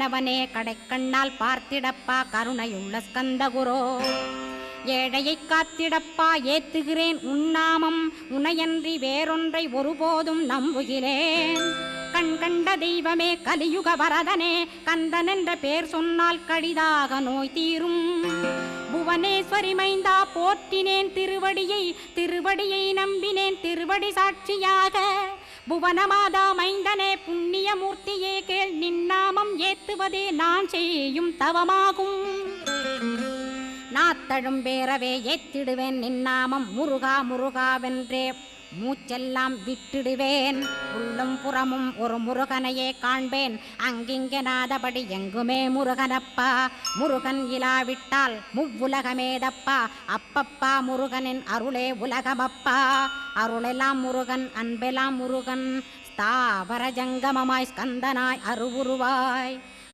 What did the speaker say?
வானவனே கடைக்கண்ணால் பார்த்திடப்பா கருணையுள்ள ஸ்கந்தகுரோ. ஏழையை காத்திடப்பா ஏத்துகிறேன் உன்னாமம், உனையன்றி வேறொன்றை ஒருபோதும் நம்புகிறேன். கண் கண்ட தெய்வமே கலியுக வரதனே, கந்தன் என்ற பேர் சொன்னால் கடிதாக நோய் தீரும். புவனேஸ்வரி மைந்தா போற்றினேன் திருவடியை, திருவடியை நம்பினேன் திருவடி சாட்சியாக. புவனமாதா மைந்தனே புண்ணியமூர்த்தியே கேள், நின்னாமம் ஏத்துவதே நான் செய்யும் தவமாகும். நாத்தழும் பேரவே ஏத்திடுவேன் நின்னாமம், முருகா முருகாவென்றே மூச்செல்லாம் விட்டிடுவேன். உள்ளும் புறமும் ஒரு முருகனையே காண்பேன், அங்கிங்கனாதபடி எங்குமே முருகனப்பா. முருகன் இலாவிட்டால் முவ்வுலகமேதப்பா, அப்பப்பா முருகனின் அருளே உலகமப்பா. அருளெல்லாம் முருகன், அன்பெல்லாம் முருகன், ஸ்தாவர ஜங்கமமாய் ஸ்கந்தனாய் அருவுருவாய்.